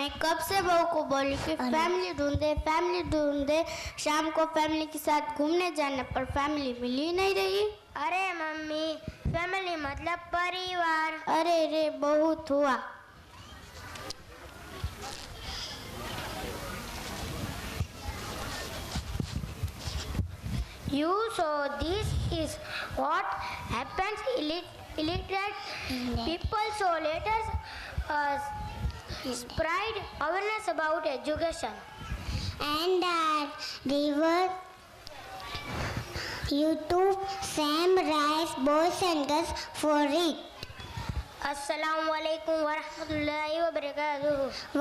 मैं कब से बहू को बोली कि फैमिली ढूंढे, शाम को फैमिली के साथ घूमने जाने पर फैमिली मिल ही नहीं रही। अरे मम्मी, फैमिली मतलब परिवार। अरे रे बहुत हुआ। So this is what happens illiterate people. So let us spread awareness about education. And river, YouTube, Sam, Rice, boys and girls for it. Assalamu alaikum wa rahmatullahi wa barakatuh.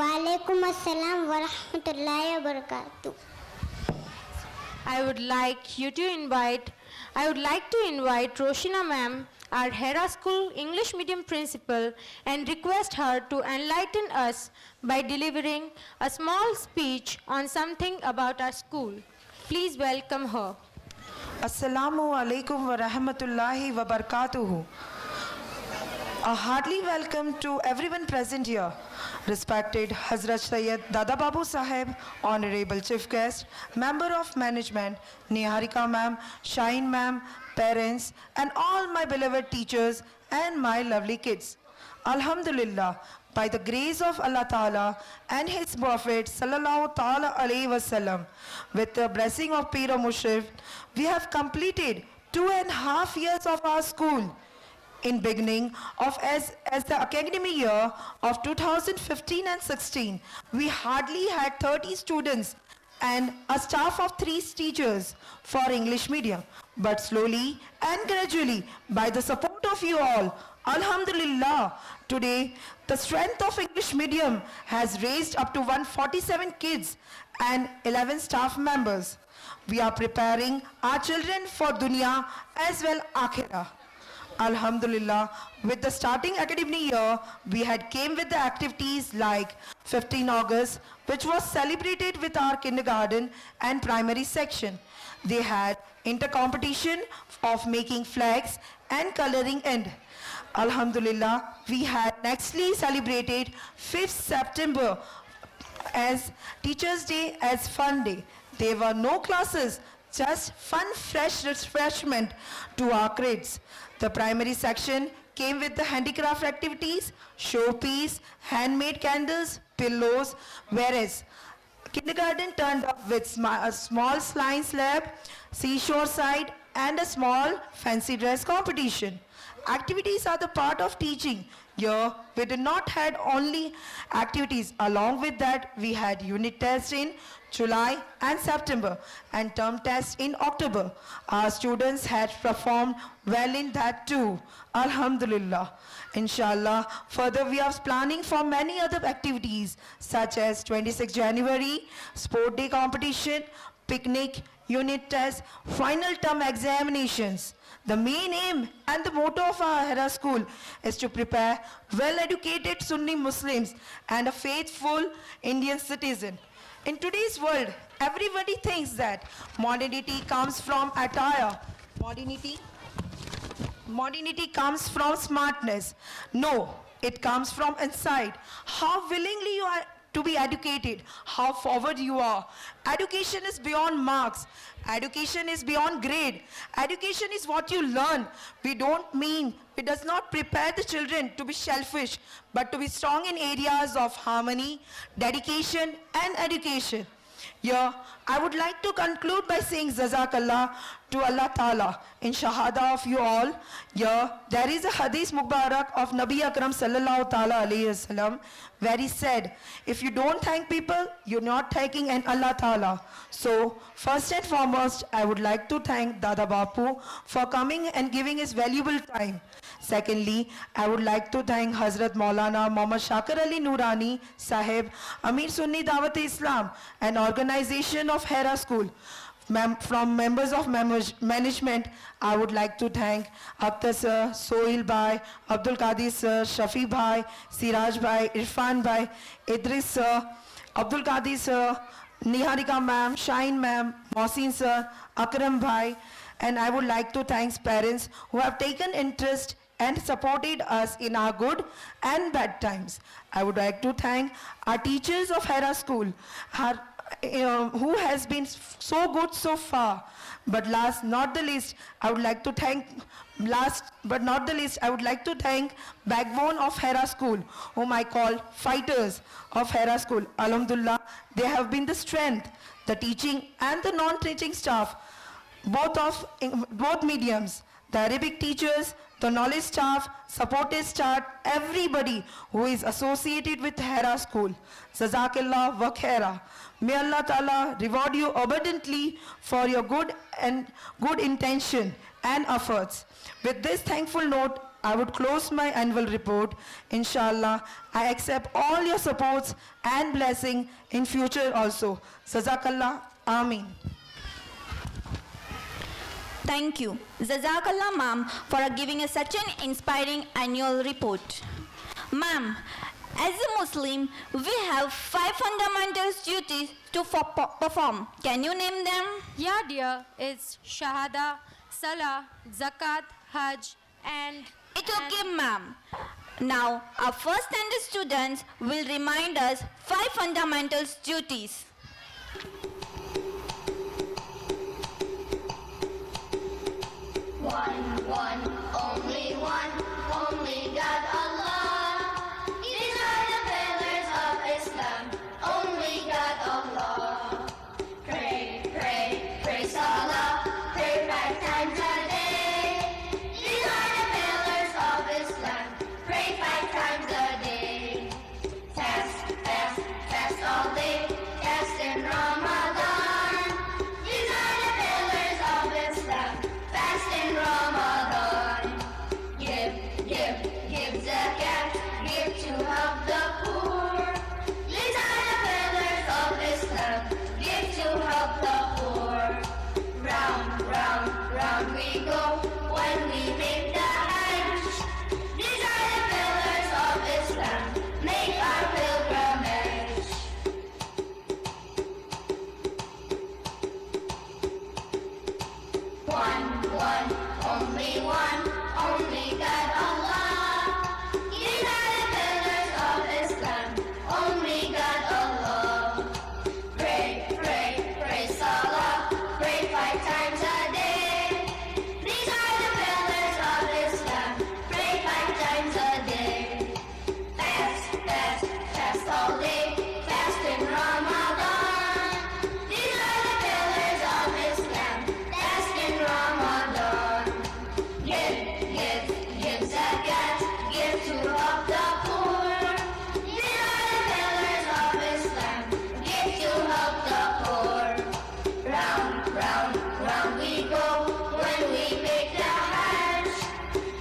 Walaikum assalam wa rahmatullahi wa barakatuh. I would like to invite Roshina ma'am, our Hera School English Medium principal, and request her to enlighten us by delivering a small speech on something about our school. Please welcome her. Assalamu alaikum wa rahmatullahi wa barakatuhu. A hearty welcome to everyone present here. Respected Hazrat Sayyid Dada Babu Sahib, Honorable Chief Guest, Member of Management, Niharika ma'am, Shine ma'am, parents, and all my beloved teachers and my lovely kids. Alhamdulillah, by the grace of Allah Ta'ala and His Prophet Sallallahu Ta'ala Alaihi Wasallam, with the blessing of Pir Mushrif, we have completed 2.5 years of our school. In beginning of as the academic year of 2015 and 16, we hardly had 30 students and a staff of 3 teachers for English medium. But slowly and gradually, by the support of you all, Alhamdulillah, today the strength of English medium has raised up to 147 kids and 11 staff members. We are preparing our children for dunya as well akhirah. Alhamdulillah, with the starting academic year, we had came with the activities like 15 August, which was celebrated with our kindergarten and primary section. They had inter-competition of making flags and coloring end. Alhamdulillah, we had nextly celebrated 5th September as Teachers' Day as Fun Day. There were no classes, just fun, fresh refreshment to our kids. The primary section came with the handicraft activities, showpiece, handmade candles, pillows, whereas kindergarten turned up with a small science lab, seashore side, and a small fancy dress competition. Activities are the part of teaching. Here, we did not had only activities. Along with that, we had unit tests in July and September and term tests in October. Our students had performed well in that too. Alhamdulillah. Inshallah, further we are planning for many other activities such as 26 January, sport day competition, picnic, unit tests, final term examinations. The main aim and the motto of our Hera School is to prepare well-educated Sunni Muslims and a faithful Indian citizen. In today's world, everybody thinks that modernity comes from attire. Modernity comes from smartness. No, it comes from inside. How willingly you are to be educated, how forward you are. Education is beyond marks. Education is beyond grade. Education is what you learn. It does not prepare the children to be selfish, but to be strong in areas of harmony, dedication, and education. Here, I would like to conclude by saying Jazakallah to Allah Ta'ala in Shahada of you all. Here, there is a Hadith Mubarak of Nabi Akram Sallallahu Ta'ala Alayhi Wasallam where he said, if you don't thank people, you're not thanking an Allah Ta'ala. So, first and foremost, I would like to thank Dada Bapu for coming and giving his valuable time. Secondly, I would like to thank Hazrat Maulana Muhammad Shakir Ali Noorani Sahib, Amir Sunni Dawat Islam, and organization of Hera School. From members of management, I would like to thank Akhtar sir, Sohail bhai, Abdul Qadir sir, Shafi bhai, Siraj bhai, Irfan bhai, Idris sir, Abdul Qadir sir, Niharika ma'am, Shine ma'am, Mohsin sir, Akram bhai, and I would like to thank parents who have taken interest and supported us in our good and bad times. I would like to thank our teachers of Hera School, who has been so good so far. But last not the least, I would like to thank backbone of Hera School, whom I call fighters of Hera School. Alhamdulillah, they have been the strength, the teaching and the non-teaching staff, both mediums, the Arabic teachers, the knowledge staff, supportive staff, everybody who is associated with Hera School. Jazakallah wa khaira. May Allah Ta'ala reward you abundantly for your good intention and efforts. With this thankful note, I would close my annual report. Inshallah, I accept all your supports and blessing in future also. Jazakallah. Ameen. Thank you, Jazakallah ma'am, for giving us such an inspiring annual report. Ma'am, as a Muslim, we have 5 fundamental duties to perform. Can you name them? Yeah, dear, it's Shahada, Salah, Zakat, Hajj, and... It's okay, ma'am. Now, our first standard students will remind us 5 fundamental duties. Only God Allah. These are the pillars of Islam. Only God Allah. Pray, Salah. Pray 5 times a day. These are the pillars of Islam. Pray 5 times a day. Fast all day. Fast in Ramadan. These are the pillars of Islam. Fast in Ramadan. Give zakat, give to help the poor. These are the pillars of Islam. Give to help the poor. Round we go when we make the Hajj. These are the pillars of Islam. Make our pilgrimage. Only God Allah. These are the pillars of Islam. Only God Allah. Pray, Salah. Pray 5 times a day. These are the pillars of Islam. Pray 5 times a day. Fast all day. Fast in Ramadan. These are the pillars of Islam. Fast in Ramadan. Give zakat, give to help the poor. These are the pillars of Islam. Give to help the poor. Round we go when we make the Hajj.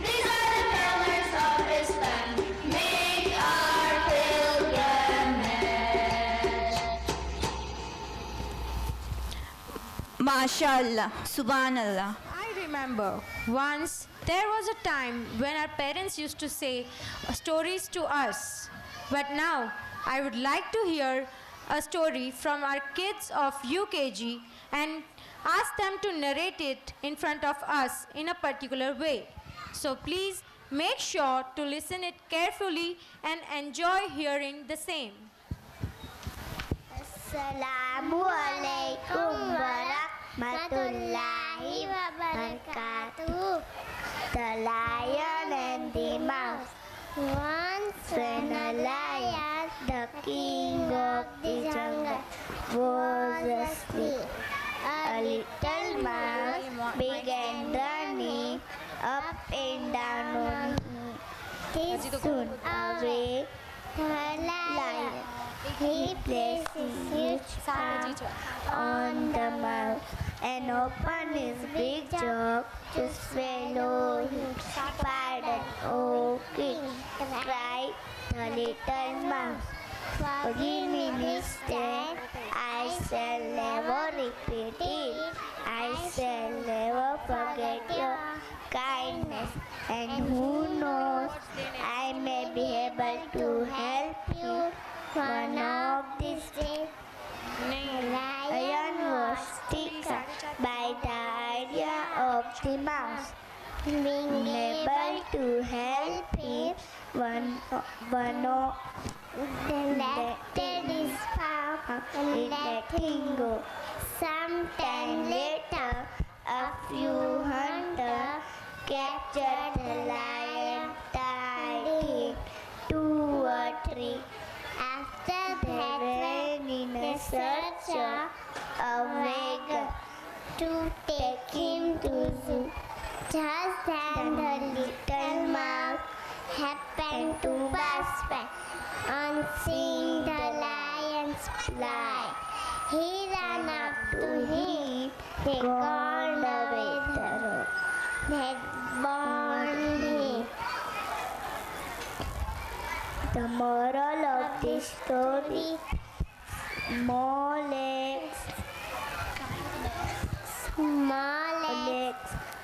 These are the pillars of Islam. Make our pilgrimage. MashaAllah, Subhanallah. I remember once there was a time when our parents used to say stories to us. But now I would like to hear a story from our kids of UKG and ask them to narrate it in front of us in a particular way. So please make sure to listen it carefully and enjoy hearing the same. Assalamu alaikum warahmatullahi wabarakatuh. The Lion and the Mouse. Once when a lion, the king of the jungle, was asleep, a little mouse began running up and down on him. He soon awake the lion. He placed his huge paw on the mouse and opened his big jaw to swallow him. Pardon, O king, cried the little mouse. Forgive me this time, I shall never repeat it. I shall never forget your kindness. And who knows, I may be able to help you one of these days. Lion was tickled by the idea of the mouse. being able to help him one of then that is found and let him go. Sometime later, a few hunters captured the lion, tied him to a tree. After that, ran in a search of a wagon to take him to zoo. Just then the little mouse happened to pass by. On seeing the lion's fly, he ran up to him. They called away the rope that bound him. The moral of this story: small legs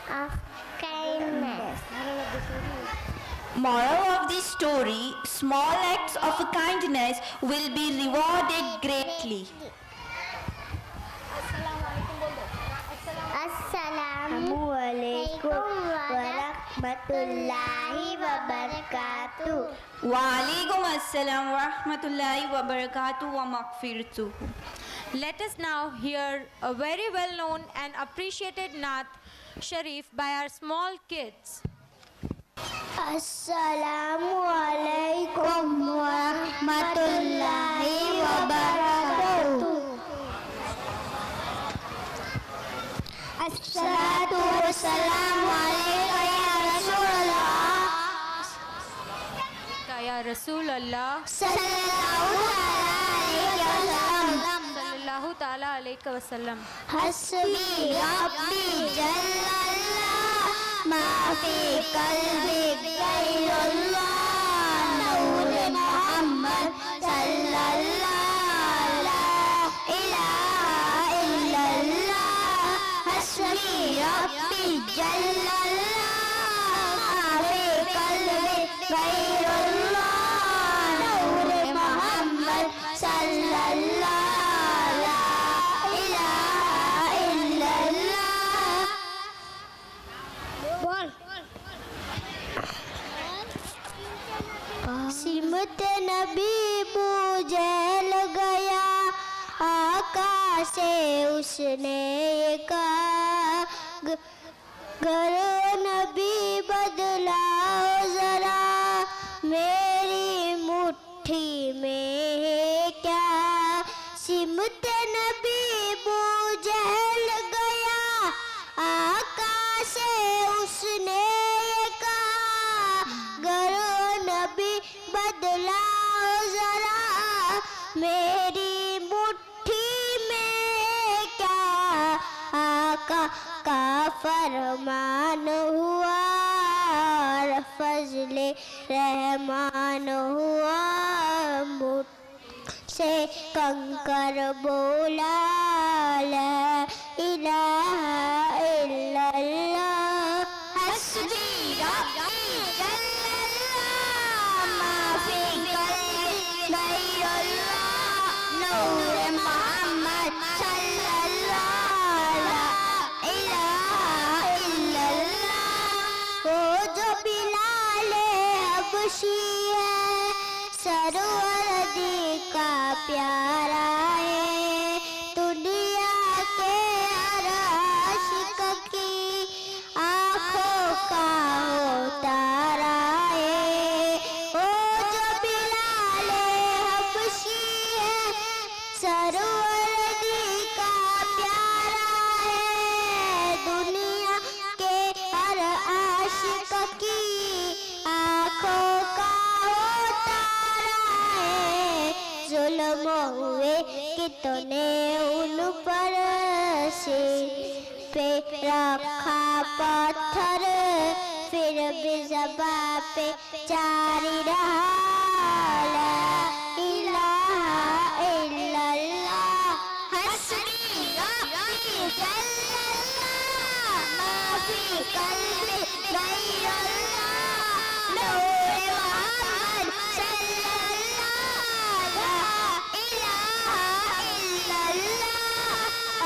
of kindness. Moral of this story: small acts of kindness will be rewarded greatly. Assalamualaikum warahmatullahi wabarakatuh. Waalaikum assalam wa rahmatullahi wa barakatuh wa maghfiratuh. Let us now hear a very well-known and appreciated Naat Sharif by our small kids. Assalamualaikum warahmatullahi wabarakatuh. Assalatu wassalamu alayka ya Rasulullah. Ya Rasulullah Sallallahu ta'ala alayhi wa sallam. Hasbi Rabbi Jallallah ma fi qalbi ghayrullah Nur Muhammad sallallahu la ilaha illallah. Hasbi Rabbi Jallallah ma fi qalbi ghayrullah Nur Muhammad sallallahu सिमत नबी बूझल गया आकाश से उसने ये कहा करो नबी बदलाओ जरा मेरी मुट्ठी में है क्या. सिमत नबी बूझल गया आकाश से उसने ये कहा करो नबी बदलाओ जरा मेरी मुट्ठी में क्या. आका का फरमान हुआ और फजले रहमान हुआ. मुट्ठी से कंकर बोला ला इलाहा इल्लल्लाह. हस्बी रब्बी जल्लल्लाह मा फी qalbi ghayrullah नूर मोहम्मद सल्लल्लाहु ला इलाहा इल्लल्लाह. वो जो बिलाले हबशी है सरवरदी का प्यारा है. दुनिया के हर आशिक की आँखों का होता है. ओ जो बिलाले हबशी है सरवरदी का प्यारा है. दुनिया के हर आशिक की आँखों का होता है. जुल्म हुए कितने उन पर सिर पे रखा पत्थर फिर भी ज़बां पे जारी रहा ला इलाहा इल्लल्लाह. हस्बी रब्बी जल्लल्लाह मा फी qalbi ghayrullah नूर मोहम्मद सल्लल्लाहु ला इलाहा इल्लल्लाह.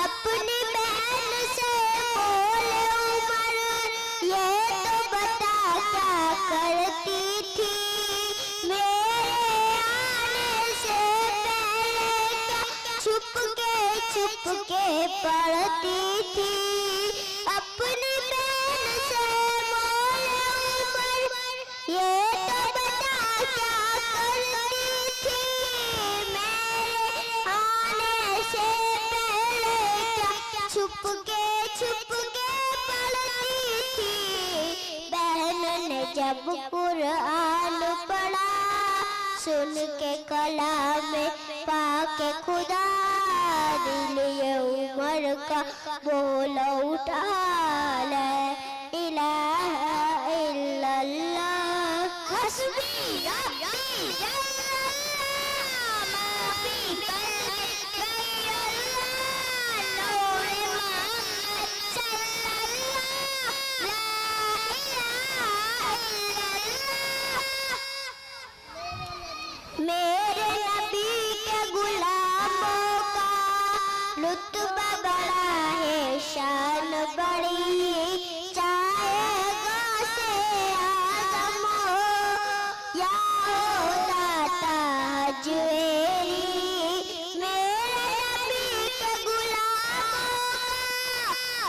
अपनी बहन से बोले उमर ये तो थी अपनी बहन से मोले उमर, ये तो बता क्या करती थी मेरे आने से पहले, क्या छुप के पढ़ती थी। बहन ने जब कुरान पढ़ा, सुन के कलाम पाके खुदा, दिल ये उमर का बोल उठा, ला इलाहा इल्लल्लाह हस्बी रब्बी जल्लल्लाह, माफी कल्बी गैरल्लाह, नूर मोहम्मद सल्लल्लाह, ला इलाहा इल्लल्लाह। मेरे नबी के गुलामों का रुतबा बड़ा है, शान बड़ी, चाहे गौसे आज़म हो या हो दाता हजवेरी। मेरे नबी के गुलामों का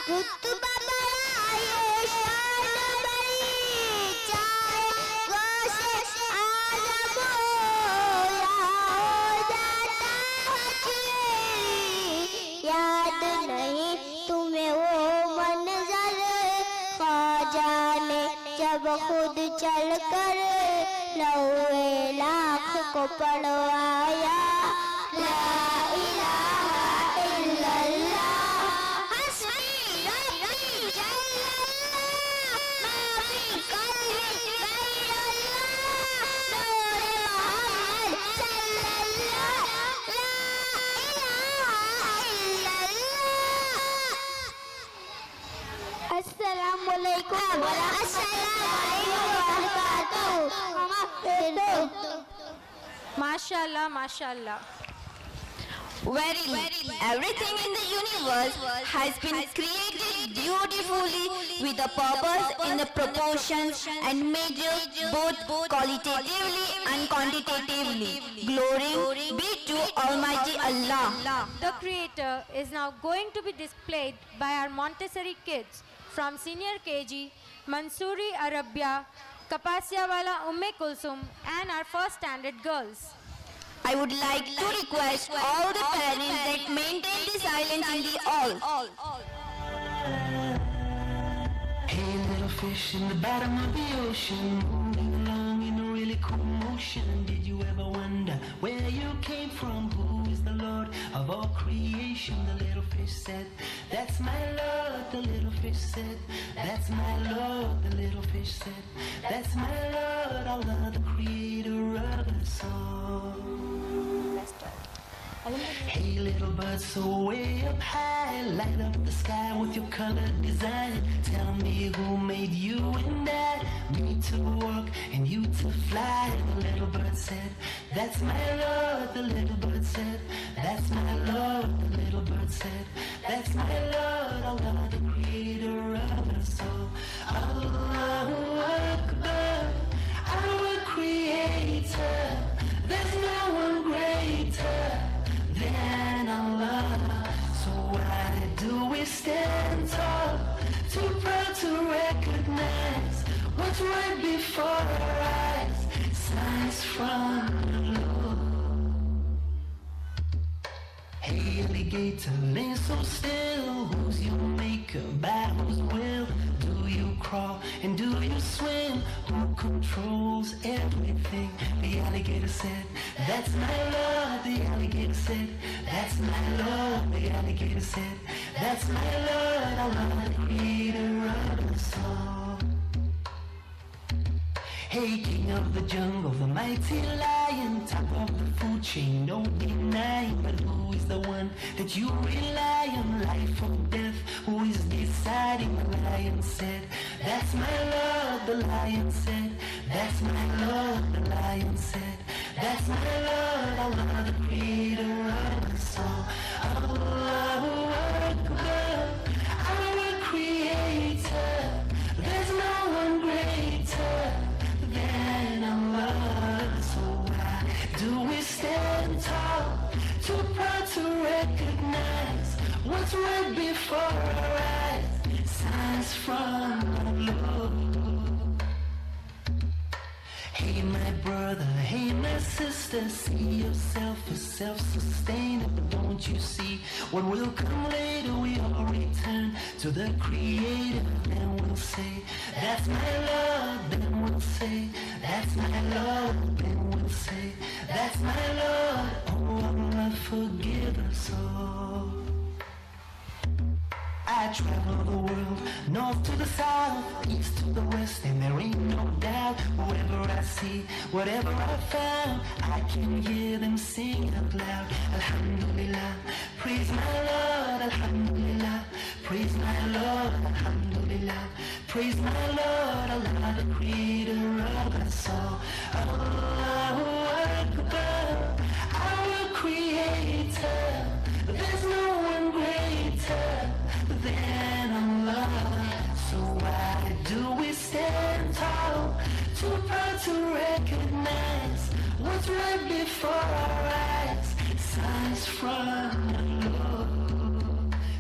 रुतबा बड़ा है, शान बड़ी, चाहे गौसे आज़म हो या हो दाता हजवेरी। याद नहीं तुम्हें वो मंजर, ख्वाजा ने जब खुद चलकर लौहे लाख को पढ़वाया, ला इलाहा इल्लल्लाह हस्बी रब्बी जल्लल्लाह, माफी कल्बी गैरल्लाह, नूर मोहम्मद सल्लल्लाह, ला इलाहा इल्लल्लाह। अस्सलामुअलैकुम वरहमतुल्लाहि। Mashallah, mashallah. Verily, everything in the universe has been created beautifully with a purpose in the proportions and measure both qualitatively and quantitatively. Glory be to Almighty Allah. The Creator is now going to be displayed by our Montessori kids from Senior KG, Mansoori Arabia, Kapasiawala Umme Kulsum, and our first standard girls. I would like to request all the parents that maintain the silence in the hall. Hey, little fish in the bottom of the ocean, moving along in a really cool motion. Did you ever wonder where you came from? Who is the Lord of all creation? The little fish said, that's my Lord. The little fish said, that's my Lord. The little fish said, that's my Lord. Allah, the creator of us all. Hey, little bird, so way up high, light up the sky with your colored design. Tell me who made you and I, me to walk and you to fly. The little bird said, that's my Lord. The little bird said, that's my Lord. The little bird said, that's my Lord. Allah, the creator of us all. Allahu Akbar, our creator. There's no one greater than Allah. So why do we stand tall, too proud to recognize what's right before our eyes? Signs from the Lord. Hey, alligator, lay so still. Who's your maker? By whose will? Do you crawl and do you swim? Who controls everything? The alligator said, that's my Lord. The alligator said, that's my Lord. The alligator said, that's my Lord. Allah, the creator of us all. Hey, king of the jungle, the mighty lion, top of the food chain, no denying. But who is the one that you rely on? Life or death, who is deciding? The lion said, that's my Lord. The lion said, that's my Lord. The lion said, that's my Lord. Allah, the creator of us all. Allahu Akbar, our creator. There's no one greater than Allah. So why do we stand tall, too proud to recognize what's right before before our eyes, signs from the Lord. Hey my brother, hey my sister, see yourself as self-sustainable. Don't you see what will come later? We all return to the Creator. Then we'll say, that's my Lord. Then we'll say, that's my Lord. Then we'll say, that's my Lord. Oh Allah, forgive us all. I travel the world, north to the south, east to the west, and there ain't no doubt. Whoever I see, whatever I found, I can hear them sing out loud. Alhamdulillah, praise my Lord. Alhamdulillah, praise my Lord. Alhamdulillah, praise my Lord. Allah, the creator of us all. Allahu Akbar, our creator. There's no one greater than Allah. So why do we stand tall, too proud to recognize what's right before our eyes? Signs from the Lord.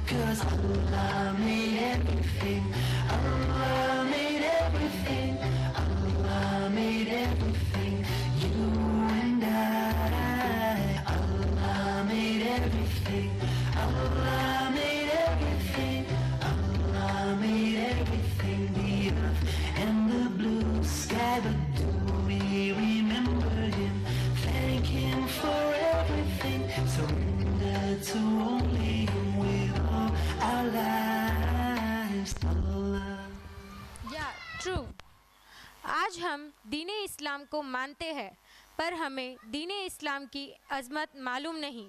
'Cause Allah made everything. Allah made everything. Allah made everything. You and I. Allah made everything. Allah made everything. Allah made everything. The earth and the blue sky. But do we remember Him? Thank Him for everything. Surrender to only Him with all our lives. Allah. Yeah, true. आज हम दीने इस्लाम को मानते हैं, पर हमें दीने इस्लाम की अज़मत मालूम नहीं।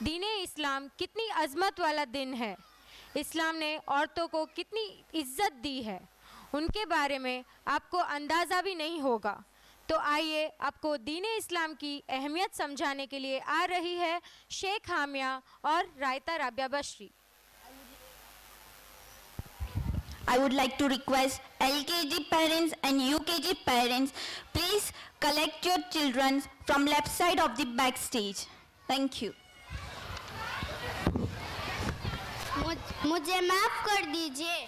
दीने इस्लाम कितनी अज़मत वाला दिन है। इस्लाम ने औरतों को कितनी इज़्ज़त दी है, उनके बारे में आपको अंदाज़ा भी नहीं होगा। तो आइए आपको दीने इस्लाम की अहमियत समझाने के लिए आ रही है शेख हामिया और रायता Rabia बशरी। I would like to request LKG parents and UKG parents, please collect your children from left side of the backstage. Thank you. मुझे माफ कर दीजिए।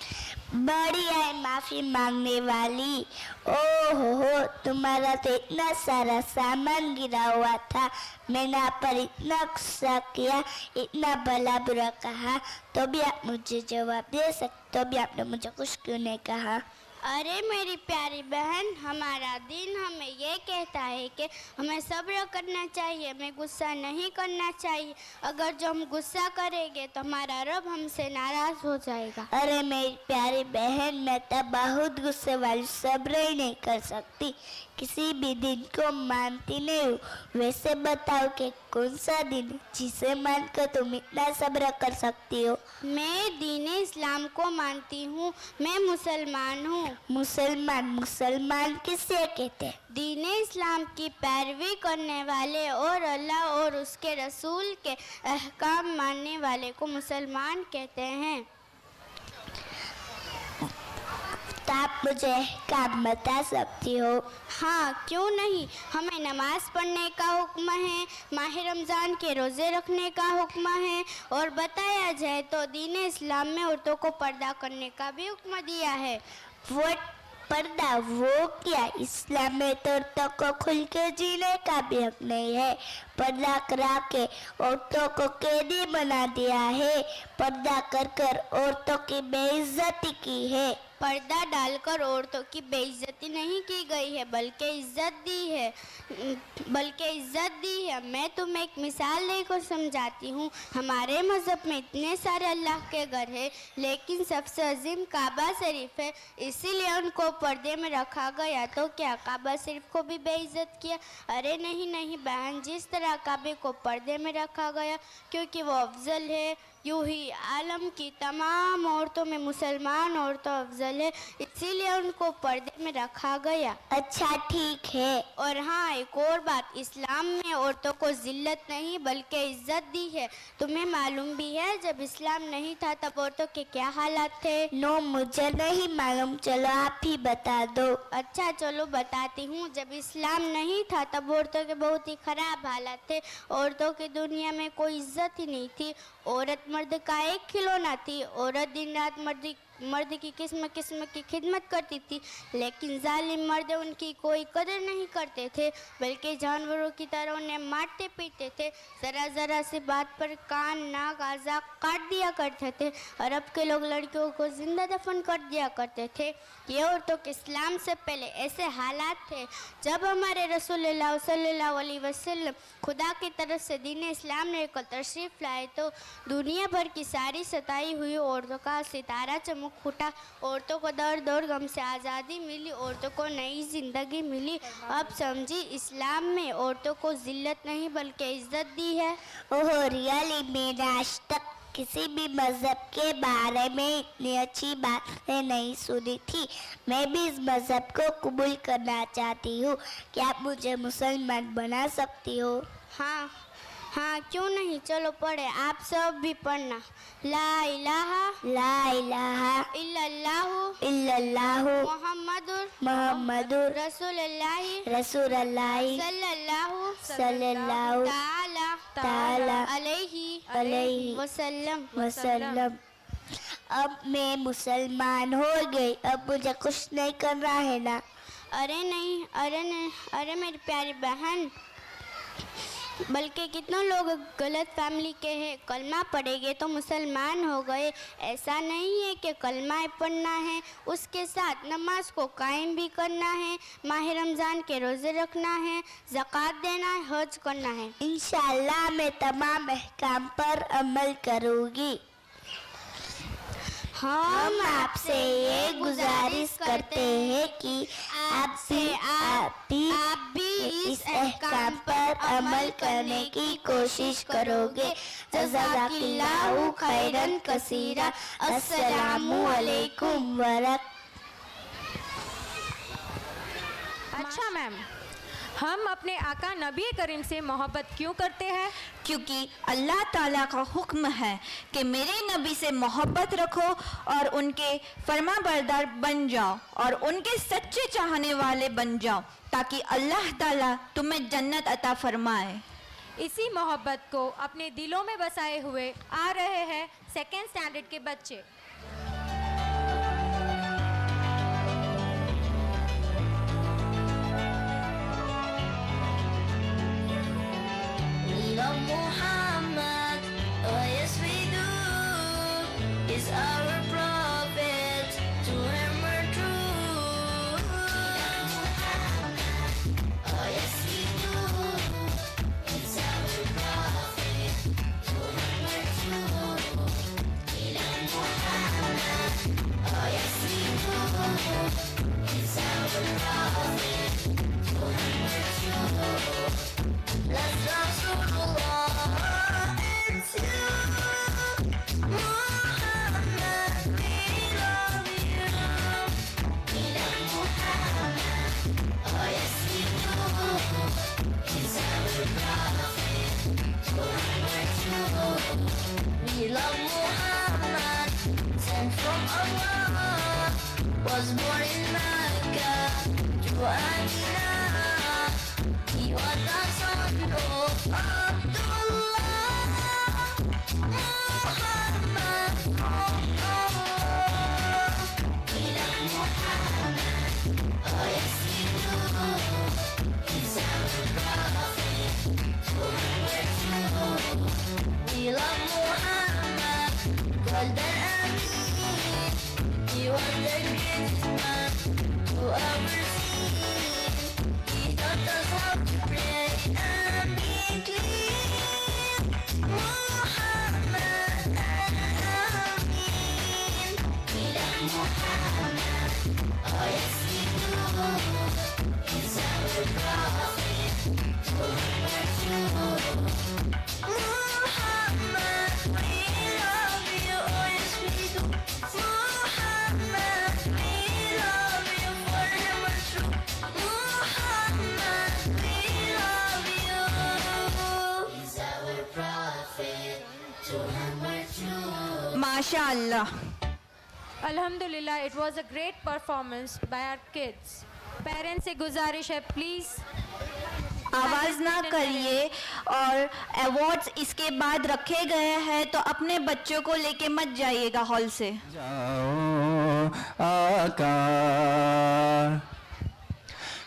बड़ी है माफी मांगने वाली। ओहो, तुम्हारा तो इतना सारा सामान गिरा हुआ था, मैंने आप पर इतना गुस्सा किया, इतना भला बुरा कहा, तो भी आप मुझे जवाब दे सकते, तो भी आपने मुझे कुछ क्यों नहीं कहा? अरे मेरी प्यारी बहन, हमारा दिन हमें ये कहता है कि हमें सब्र करना चाहिए, हमें गुस्सा नहीं करना चाहिए। अगर जो हम गुस्सा करेंगे तो हमारा रब हमसे नाराज़ हो जाएगा। अरे मेरी प्यारी बहन, मैं तो बहुत गुस्से वाली, सब्र ही नहीं कर सकती, किसी भी दिन को मानती नहीं हूँ। वैसे बताओ कि कौन सा दिन जिसे मानकर तुम इतना सब्र कर सकती हो? मैं दीने इस्लाम को मानती हूँ, मैं मुसलमान हूँ। मुसलमान किसे कहते हैं? दीने इस्लाम की पैरवी करने वाले और अल्लाह और उसके रसूल के अहकाम मानने वाले को मुसलमान कहते हैं। तो आप मुझे काम बता सकती हो? हाँ, क्यों नहीं। हमें नमाज पढ़ने का हुक्म है, माह रमज़ान के रोज़े रखने का हुक्म है, और बताया जाए तो दीन इस्लाम में औरतों को पर्दा करने का भी हुक्म दिया है। वो पर्दा वो क्या? इस्लाम में तो औरतों को खुल के जीने का भी हक नहीं है। पर्दा करा के औरतों को कैदी बना दिया है, पर्दा कर कर औरतों की बेइज्जती की है। पर्दा डालकर औरतों की बेइज्जती नहीं की गई है, बल्कि इज्जत दी है। मैं तुम्हें एक मिसाल देकर समझाती हूँ। हमारे मज़हब में इतने सारे अल्लाह के घर है, लेकिन सबसे अजीम काबा शरीफ है, इसीलिए उनको पर्दे में रखा गया। तो क्या काबा शरीफ को भी बेइज्जत किया? अरे नहीं बहन, जिस तरह काबे को पर्दे में रखा गया क्योंकि वो अफजल है, यूँ ही आलम की तमाम औरतों में मुसलमान औरतें अफजल है, इसीलिए उनको पर्दे में रखा गया। अच्छा ठीक है। और हाँ, एक और बात, इस्लाम में औरतों को जिल्लत नहीं बल्कि इज्जत दी है। तुम्हें मालूम भी है जब इस्लाम नहीं था तब औरतों के क्या हालात थे? नो, मुझे नहीं मालूम, चलो आप ही बता दो। अच्छा चलो बताती हूँ। जब इस्लाम नहीं था तब औरतों के बहुत ही ख़राब हालात थे। औरतों की दुनिया में कोई इज्जत ही नहीं थी। औरत मर्द का एक खिलौना थी। औरत दिन रात मर्द की किस्म किस्म की खिदमत करती थी, लेकिन जालिम मर्द उनकी कोई कदर नहीं करते थे, बल्कि जानवरों की तरह उन्हें मारते पीटते थे। ज़रा ज़रा सी बात पर कान नाक आज़ा काट दिया करते थे। अरब के लोग लड़कियों को जिंदा दफन कर दिया करते थे। ये औरतों के इस्लाम से पहले ऐसे हालात थे। जब हमारे रसूलुल्लाह सल्लल्लाहु अलैहि वसल्लम खुदा की तरफ से दीन इस्लाम ने लेकर तशरीफ़ लाए तो दुनिया भर की सारी सताई हुई औरतों का सितारा चमक उठा। औरतों को दर्द और गम से आज़ादी मिली, औरतों को नई ज़िंदगी मिली। अब समझी, इस्लाम में औरतों को जिल्लत नहीं बल्कि इज्जत दी है। ओह रियली, मैंने आज तक किसी भी मज़हब के बारे में इतनी अच्छी बातें नहीं सुनी थी। मैं भी इस मज़हब को कबूल करना चाहती हूँ। क्या आप मुझे मुसलमान बना सकती हो? हाँ हाँ, क्यों नहीं, चलो पढ़े। आप सब भी पढ़ना। ला इलाहा इल्लल्लाहु मुहम्मदुर रसूलुल्लाह सल्लल्लाहु ताला अलैहि वसल्लम। अब मैं मुसलमान हो गई, अब मुझे कुछ नहीं करना है ना? अरे नहीं, अरे मेरी प्यारी बहन, बल्कि कितने लोग गलत फैमिली के हैं, कलमा पढ़ेंगे तो मुसलमान हो गए। ऐसा नहीं है कि कलमा पढ़ना है, उसके साथ नमाज को कायम भी करना है, माह रमज़ान के रोज़े रखना है, ज़कात देना है, हज करना है। इंशाअल्लाह मैं तमाम अहकाम पर अमल करूँगी। हम आपसे ये गुजारिश करते हैं कि आप भी इस अहकाम पर अमल करने की कोशिश करोगे। जज़ाकिल्लाहु खैरन कसीरा। अस्सलामु अलैकुम अच्छा मैम, हम अपने आका नबी करीम से मोहब्बत क्यों करते हैं? क्योंकि अल्लाह ताला का हुक्म है कि मेरे नबी से मोहब्बत रखो और उनके फरमाबरदार बन जाओ और उनके सच्चे चाहने वाले बन जाओ, ताकि अल्लाह ताला तुम्हें जन्नत अता फरमाए। इसी मोहब्बत को अपने दिलों में बसाए हुए आ रहे हैं सेकेंड स्टैंडर्ड के बच्चे। Muhammad, oh yes we do, is our prophet, to him we're true. Muhammad, oh yes we do, is our prophet, to him we're true. Muhammad, oh yes we do, is our prophet, to him we're true. Let's Rasulullah, it's you, Muhammad, we love you. We love Muhammad, oh yes we do. He's our prophet, we're true. We love Muhammad, sent from Allah, was born in Mecca, to Amina. He was the son of Abdullah, Muhammad from Allah. We love Muhammad, oh yes we do. He's our prophet, we're true. We love Muhammad, golden Amin. He was the greatest man to ever see. He taught us how to pray and be clean. Muhammad Amin. We love Muhammad, oh yes we do. He's our prophet, we're true. Muhammad, we love you, oh yes we do. Muhammad, we love you, for him we're true. Muhammad, we love you. He's our prophet, to him we're true. माशाअल्लाह। अल्हम्दुलिल्लाह, it was a great performance by our kids. Parents से गुजारिश है, please आवाज़ ना करिए। और awards इसके बाद रखे गए हैं, तो अपने बच्चों को लेके मत जाइएगा हॉल से। जाओ आका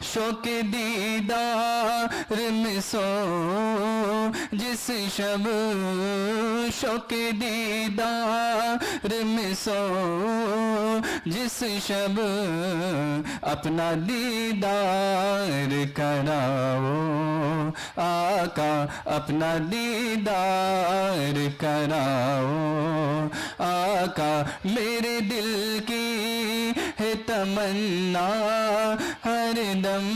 शौक दीदार में सो जिस शब, शौक दीदार में सो जिस शब, अपना दीदार कराओ आका, अपना दीदार कराओ आका। मेरे दिल की है तमन्ना हरदम,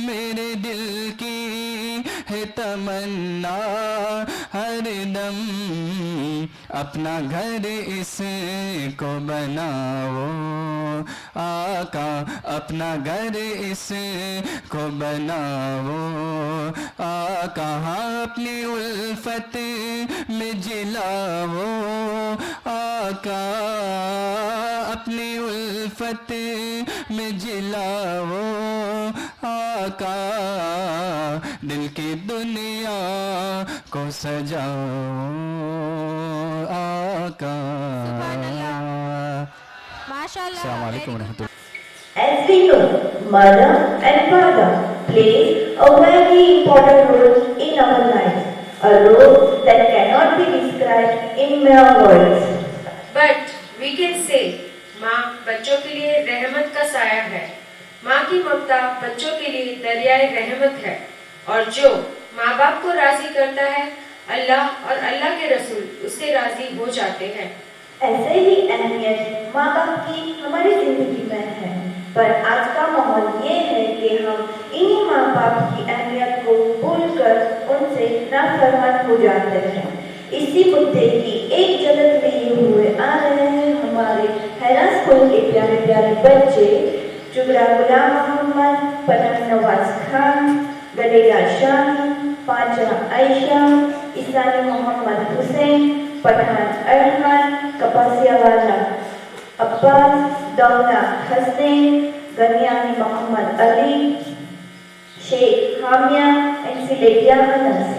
मेरे दिल की है तमन्ना हरदम, अपना घर इसको बनाओ आका, अपना घर इसको बनाओ आका। हाँ अपनी उल्फत में जिलाओ आका, अपनी उल्फत में जिलाओ आका, दिल की दुनिया को सजाओ आका। माशाल्लाह। अस्सलाम वालेकुम रहमतुल्लाह। As we know, mother and father play a very important role in our lives, a role that cannot be described in mere words. But we can say, माँ बच्चों के लिए रहमत का साया है। माँ की ममता बच्चों के लिए दरियाए रहमत है, और जो माँ बाप को राजी करता है, अल्लाह और अल्लाह के रसूल उससे राजी हो जाते हैं। ऐसे ही अहमियत माँ बाप की हमारी जिंदगी में है, पर आज का माहौल ये है कि हम इन्हीं माँ बाप की अहमियत को भूलकर उनसे नाफरमान हो जाते हैं। इसी मुद्दे की एक झलक लिए हुए आ रहे हैं हमारे हैरा स्कूल के प्यारे प्यारे बच्चे, जुगरा गुलाम मोहम्मद, पठान नवाज खान, गलेगा शाही, पांचरा आयशा, इसानी मोहम्मद हुसैन, पठान अरहान, कपासिया वाला अब्बास, दौना हसनैन, गनियानी मोहम्मद अली, शेख हामिया एंड सिलेटिया अनस।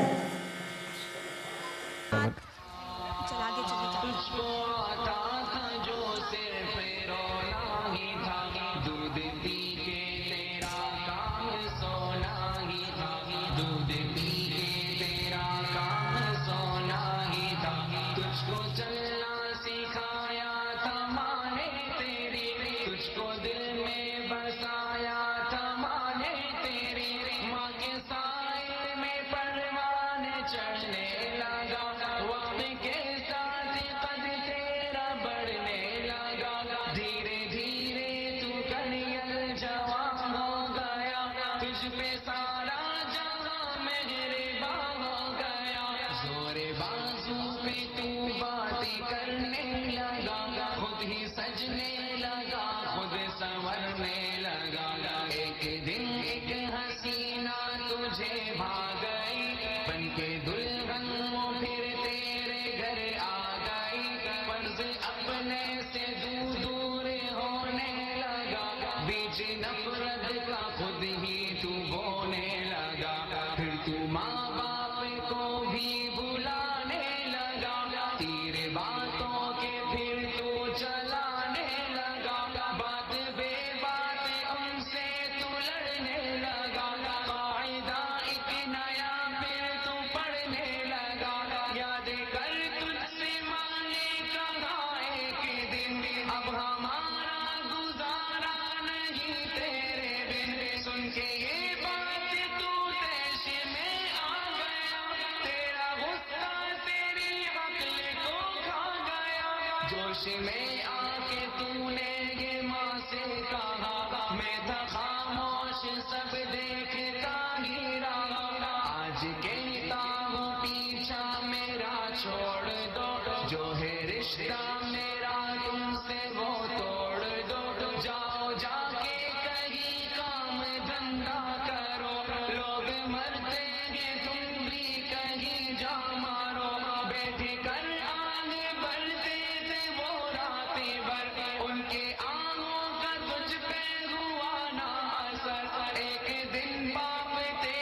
जोश में आके तूने ये माँ से कहा, मैं था खामोश सब देखता ही रहा। आज कहता हूँ पीछा मेरा छोड़ दो, जो है रिश्ता मेरा तुमसे वो तोड़ दो। जाओ जाके कहीं काम धंधा करो, लोग मरते हैं तुम भी कहीं जा मारो। बैठ कर आगे बढ़ते थे वो रातें भर, उनके आहों का तुझ पे हुआ ना असर। एक दिन बाप तेरे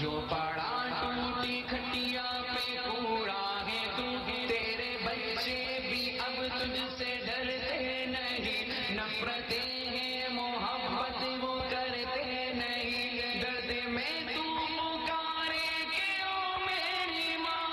जो पड़ा टूटी खटिया पे कूड़ा है तू, तेरे बच्चे भी अब तुझसे डरते नहीं, नफरतें हैं मोहब्बत वो करते नहीं, दर्द में तू पुकारे के ओ मेरी माँ,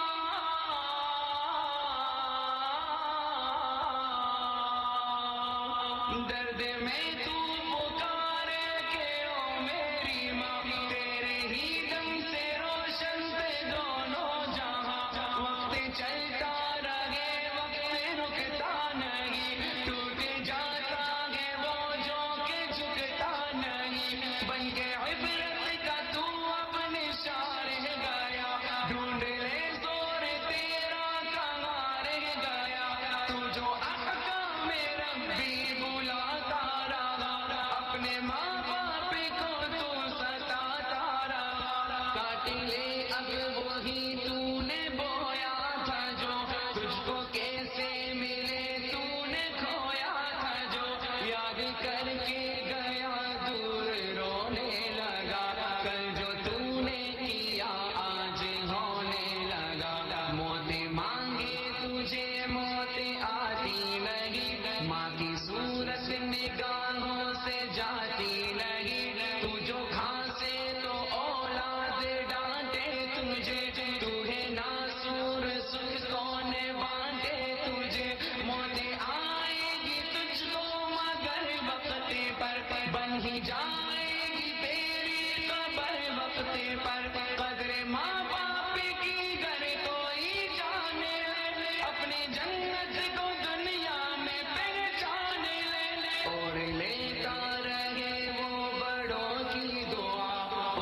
दर्द में तू पुकारे के ओ मेरी माँ, तेरे ही दम से रोशन थे दोनों जहां, वक्त चलता रहे वक्त रुकता नहीं, टूट जाता है वो जो के झुकता नहीं, बन के इबरत का तू अपने शार गया, ढूंढ ले जोर तेरा कहाँ रह गया, तू जो अहकाम रब्बी बुलाता रहा, अपने माँ बाप को तू सताता रहा, काट ले अब वही तूने बोया था जो, तुझको कैसे मिले तूने खोया था जो, याद करके गया दूर रोने लगा, कल जो तूने किया आज होने लगा, मौत मांगे तुझे मौत आती नहीं, माँ की सूरत निगाहों से जाती नहीं, तू जो खांसे तो औलाद डांटे तुझे, तू है नासूर सुख कौन बांटे तुझे, मौत आएगी तुझको मगर वक्त पर, बन ही जाएगी तेरी कब्र वक्त पर, कदर माँ बाप की घर कोई जाने ले, अपनी जन्नत को दुनिया में पहचाने ले, और लेता रहे वो बड़ों की दुआ,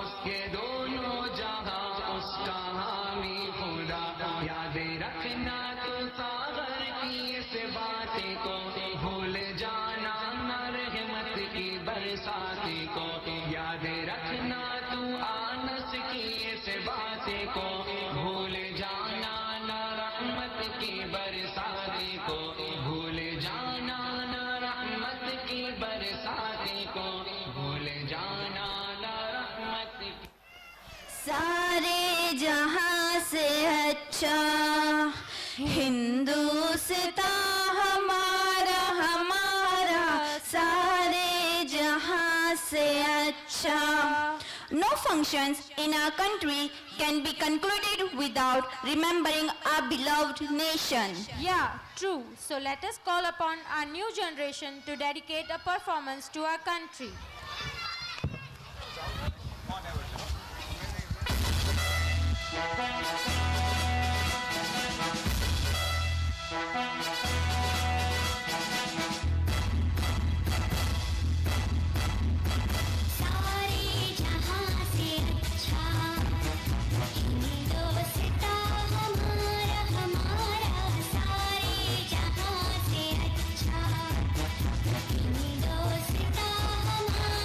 उसके दोनों जहां उसका हामी खुदा, याद रखना तो सागर की इस बातें को, भूल जाना न रहमत की बरसाती को, याद रखना तू आनस की इस बातें को, भूल जाना न रहमत की बरसाती को, भूल जाना न रहमत की बरसाती को, भूल जाना न रहमत की। सारे जहां से अच्छा हिंदुस्तान हमारा हमारा, सारे जहां से अच्छा. No functions in our country can be concluded without remembering our beloved nation. Yeah, true. So let us call upon our new generation to dedicate a performance to our country. सारे जहां से अच्छा हिंदुस्तान हमारा हमारा, सारे जहां से अच्छा हिंदुस्तान हमारा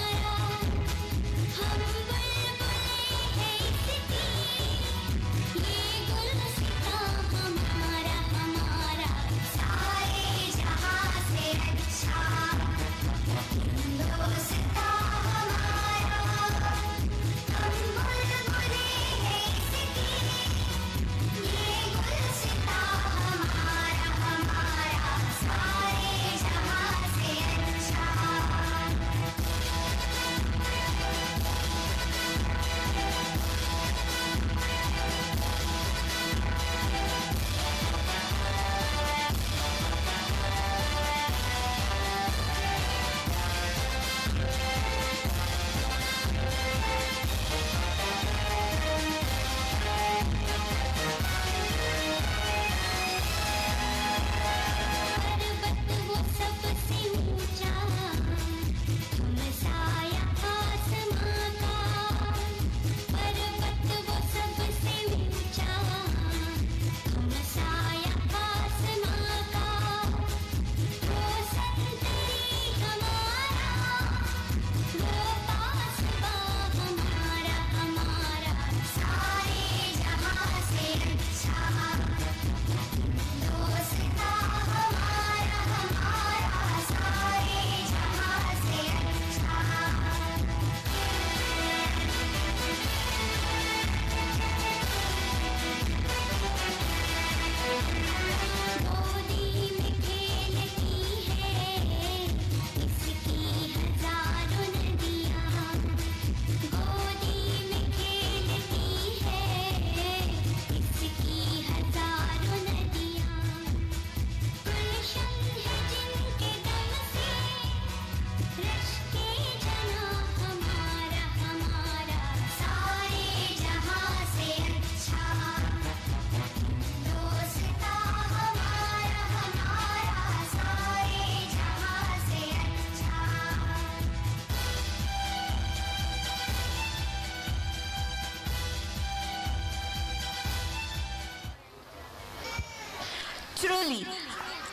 Truly,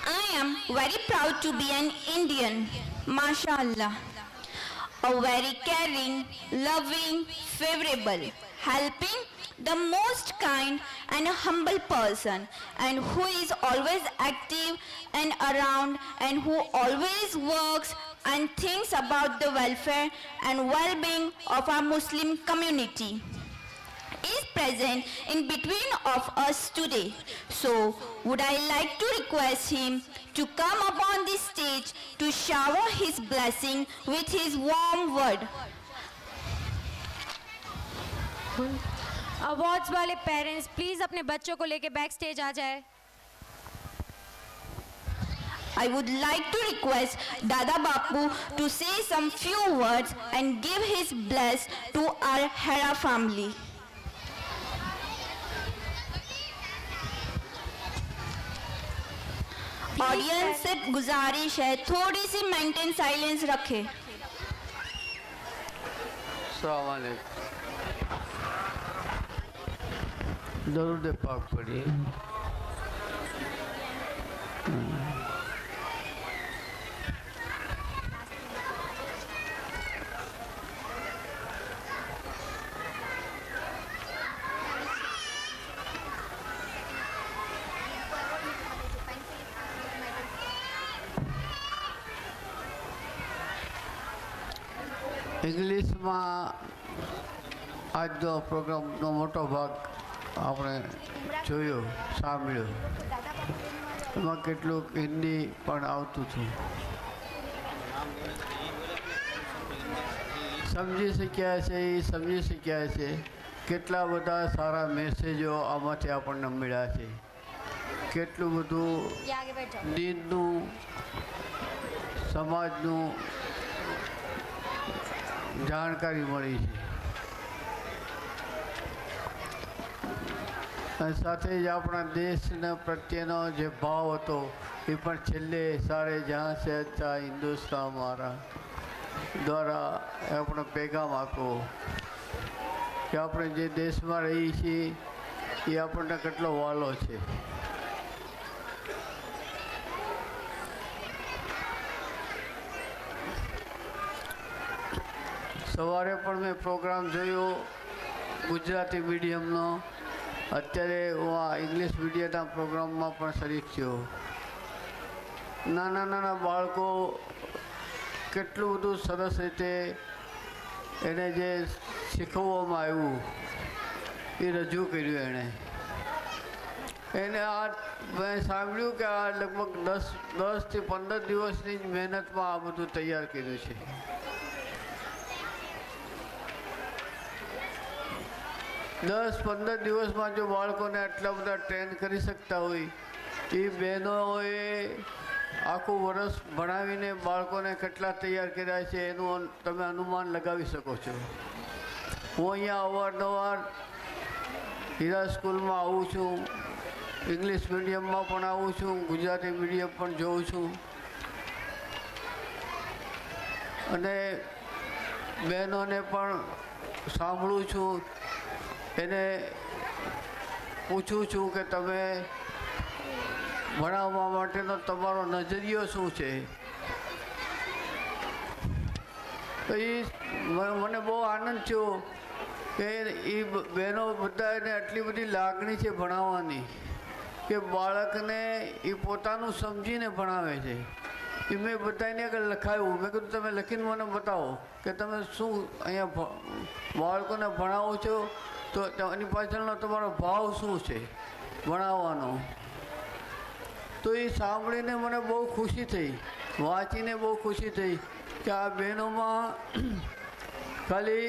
I am very proud to be an Indian. MashaAllah. A very caring, loving, favorable, helping, the most kind and a humble person, and who is always active and around, and who always works and thinks about the welfare and well-being of our Muslim community, is present in between of us today. So, would I like to request him to come upon this stage to shower his blessing with his warm word. Awards वाले parents please अपने बच्चों को लेके back stage आ जाए. I would like to request Dada Bapu to say some few words and give his bless to our Hera family. Audience से गुजारिश है थोड़ी सी मेंटेन साइलेंस रखे. अस्सलाम वालेकुम. दरूद पाक पढ़िए. ઇંગ્લિશમાં આજનો પ્રોગ્રામનો મોટો ભાગ આપણે જોયો સાંભળ્યો. એમાં કેટલુંક હિન્દી પણ આવતું હતું. સમજી શક્યા છે એ સમજી શક્યા છે. કેટલા બધા સારા મેસેજો આમાંથી આપણને મળ્યા છે. કેટલું બધું દીનનું સમાજનું જાણકારી મળી છે. અને સાથે જ આપણા દેશના પ્રત્યેનો જે ભાવ હતો એ પણ છેલ્લે સારે જ્યાં છે ત્યાં હિન્દુસ્તાન મારા દ્વારા આપણો પેગામ આપો કે આપણે જે દેશમાં રહીએ છીએ એ આપણને કેટલો વાલો છે. સવારે પણ મેં પ્રોગ્રામ જોયો ગુજરાતી મીડિયમનો. અત્યારે હું આ ઇંગ્લિશ મીડિયમના પ્રોગ્રામમાં પણ શરીક થયો. નાના નાના બાળકો કેટલું બધું સરસ રીતે એને જે શીખવવામાં આવ્યું એ રજૂ કર્યું. એને આ મેં સાંભળ્યું કે આ લગભગ 10 થી 15 દિવસની જ મહેનતમાં આ બધું તૈયાર કર્યું છે. 10-15 દિવસમાં જો બાળકોને આટલા બધા ટ્રેન કરી શકતા હોય એ બહેનોએ આખું વર્ષ ભણાવીને બાળકોને કેટલા તૈયાર કર્યા છે એનું તમે અનુમાન લગાવી શકો છો. હું અહીંયા અવારનવાર હીરા સ્કૂલમાં આવું છું, ઇંગ્લિશ મીડિયમમાં પણ આવું છું, ગુજરાતી મીડિયમ પણ જોઉં છું અને બહેનોને પણ સાંભળું છું. એને પૂછું છું કે તમે ભણાવવા માટેનો તમારો નજરિયો શું છે. તો એ મને બહુ આનંદ થયો કે એ બહેનો બધાને આટલી બધી લાગણી છે ભણાવવાની કે બાળકને એ પોતાનું સમજીને ભણાવે છે. એ મેં બધાને આગળ લખાયું. મેં કીધું તમે લખીને મને બતાવો કે તમે શું અહીંયા બાળકોને ભણાવો છો તો એની પાછળનો તમારો ભાવ શું છે ભણાવવાનો. તો એ સાંભળીને મને બહુ ખુશી થઈ, વાંચીને બહુ ખુશી થઈ કે આ બહેનોમાં ખાલી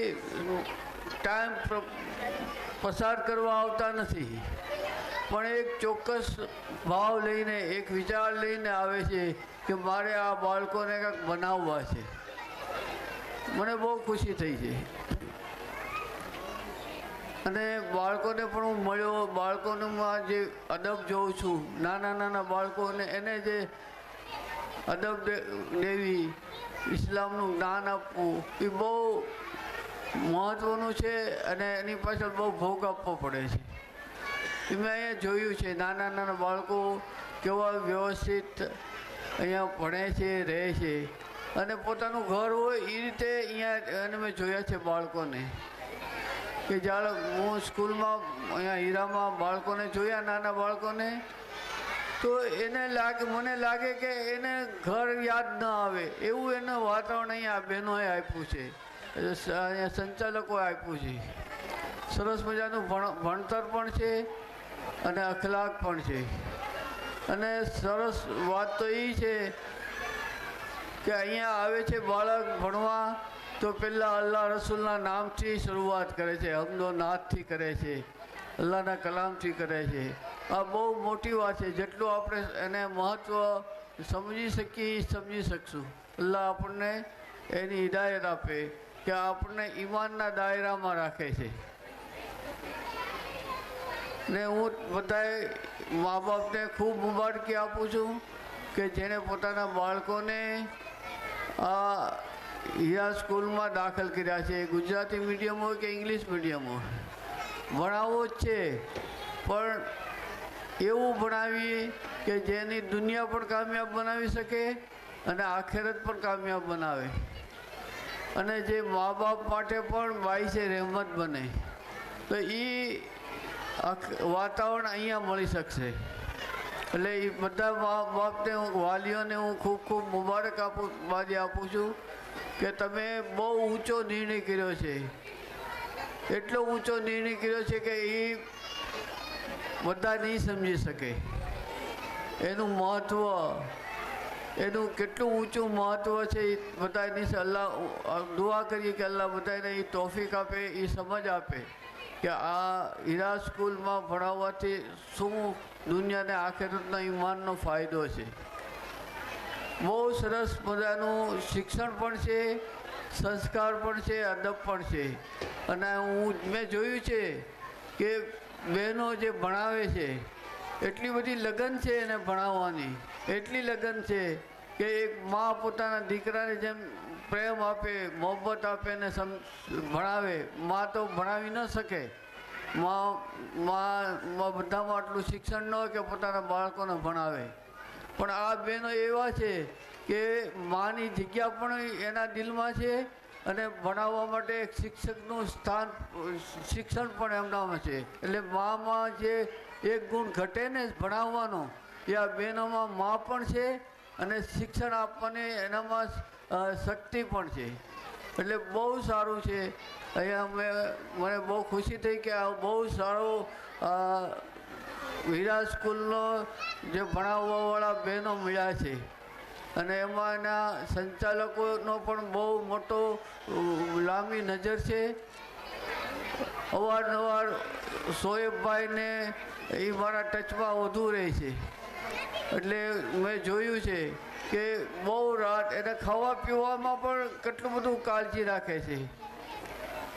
ટાઈમ પસાર કરવા આવતા નથી પણ એક ચોક્કસ ભાવ લઈને એક વિચાર લઈને આવે છે કે મારે આ બાળકોને કંઈક બનાવવા છે. મને બહુ ખુશી થઈ છે. અને બાળકોને પણ હું મળ્યો. બાળકોમાં જે અદબ જોઉં છું, નાના નાના બાળકોને એને જે અદબ દેવી ઇસ્લામનું જ્ઞાન આપવું એ બહુ મહત્ત્વનું છે અને એની પાછળ બહુ ભોગ આપવો પડે છે. એ મેં અહીંયા જોયું છે. નાના નાના બાળકો કેવા વ્યવસ્થિત અહીંયા ભણે છે, રહે છે અને પોતાનું ઘર હોય એ રીતે અહીંયા અને મેં જોયા છે બાળકોને કે જ્યારે હું સ્કૂલમાં અહીંયા હીરામાં બાળકોને જોયા, નાના બાળકોને, તો એને મને લાગે કે એને ઘર યાદ ન આવે એવું એનું વાતાવરણ અહીંયા બહેનોએ આપ્યું છે, અહીંયા સંચાલકોએ આપ્યું છે. સરસ મજાનું ભણતર પણ છે અને અખલાક પણ છે. અને સરસ વાત તો એ છે કે અહીંયા આવે છે બાળક ભણવા તો પહેલાં અલ્લાહ રસૂલના નામથી શરૂઆત કરે છે, હમદો નાદથી કરે છે, અલ્લાહના કલામથી કરે છે. આ બહુ મોટી વાત છે. જેટલું આપણે એને મહત્ત્વ સમજી શકીએ સમજી શકશું. અલ્લાહ આપણને એની હિદાયત આપે કે આપણને ઈમાનના દાયરામાં રાખે છે. ને હું બધાએ મા બાપને ખૂબ મુબારકી આપું છું કે જેણે પોતાના બાળકોને આ હીરા સ્કૂલમાં દાખલ કર્યા છે. ગુજરાતી મીડિયમ હોય કે ઇંગ્લિશ મીડિયમ હોય, ભણાવવો જ છે, પણ એવું ભણાવીએ કે જેની દુનિયા પણ કામયાબ બનાવી શકે અને આખેરત પણ કામયાબ બનાવે અને જે મા બાપ માટે પણ બાઈસે રહેમત બને. તો એ વાતાવરણ અહીંયા મળી શકશે. એટલે એ બધા મા બાપને વાલીઓને હું ખૂબ ખૂબ મુબારક આપું છું કે તમે બહુ ઊંચો નિર્ણય કર્યો છે. એટલો ઊંચો નિર્ણય કર્યો છે કે એ બધા નહીં સમજી શકે એનું મહત્ત્વ, એનું કેટલું ઊંચું મહત્ત્વ છે એ બધા નહીં. અલ્લાહ દુઆ કરીએ કે અલ્લાહ બધાને એ તોફીક આપે, એ સમજ આપે કે આ હીરા સ્કૂલમાં ભણાવવાથી શું દુનિયાને આખેરતના ઈમાનનો ફાયદો છે. બહુ સરસ મજાનું શિક્ષણ પણ છે, સંસ્કાર પણ છે, અદબ પણ છે. અને મેં જોયું છે કે બહેનો જે ભણાવે છે એટલી બધી લગન છે એને ભણાવવાની, એટલી લગન છે કે એક મા પોતાના દીકરાને જેમ પ્રેમ આપે, મોહબ્બત આપે ને ભણાવે. મા તો ભણાવી ન શકે, મા બધામાં આટલું શિક્ષણ ન હોય કે પોતાના બાળકોને ભણાવે. પણ આ બહેનો એવા છે કે માની જગ્યા પણ એના દિલમાં છે અને ભણાવવા માટે એક શિક્ષકનું સ્થાન, શિક્ષણ પણ એમનામાં છે. એટલે મામાં જે એક ગુણ ઘટે ને ભણાવવાનો એ આ બહેનોમાં મા પણ છે અને શિક્ષણ આપવાની એનામાં શક્તિ પણ છે. એટલે બહુ સારું છે. અહીંયા મને બહુ ખુશી થઈ કે આ બહુ સારો હીરા સ્કૂલનો જે ભણાવવાવાળા બહેનો મળ્યા છે અને એમાં એના સંચાલકોનો પણ બહુ મોટો લાંબી નજર છે. અવારનવાર શોએબભાઈને એ મારા ટચમાં વધુ રહે છે. એટલે મેં જોયું છે કે બહુ રાત એને ખાવા પીવામાં પણ કેટલું બધું કાળજી રાખે છે.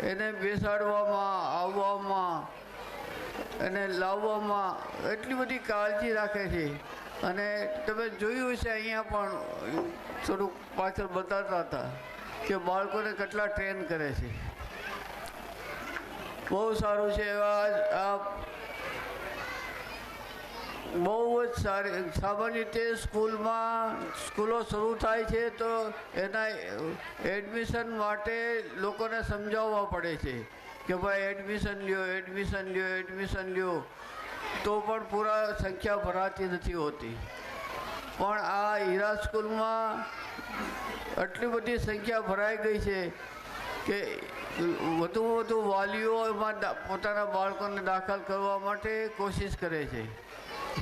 એને બેસાડવામાં, આવવામાં, એને લાવવામાં એટલી બધી કાળજી રાખે છે. અને તમે જોયું છે અહીંયા પણ થોડુંક પાછળ બતાવતા હતા કે બાળકોને કેટલા ટ્રેન કરે છે. બહુ સારું છે. આ બહુ જ સારી. સામાન્ય રીતે સ્કૂલો શરૂ થાય છે તો એના એડમિશન માટે લોકોને સમજાવવા પડે છે કે ભાઈ એડમિશન લ્યો, એડમિશન લ્યો, એડમિશન લ્યો, તો પણ પૂરા સંખ્યા ભરાતી નથી હોતી. પણ આ હીરા સ્કૂલમાં આટલી બધી સંખ્યા ભરાઈ ગઈ છે કે વધુમાં વધુ વાલીઓ એમાં પોતાના બાળકોને દાખલ કરવા માટે કોશિશ કરે છે.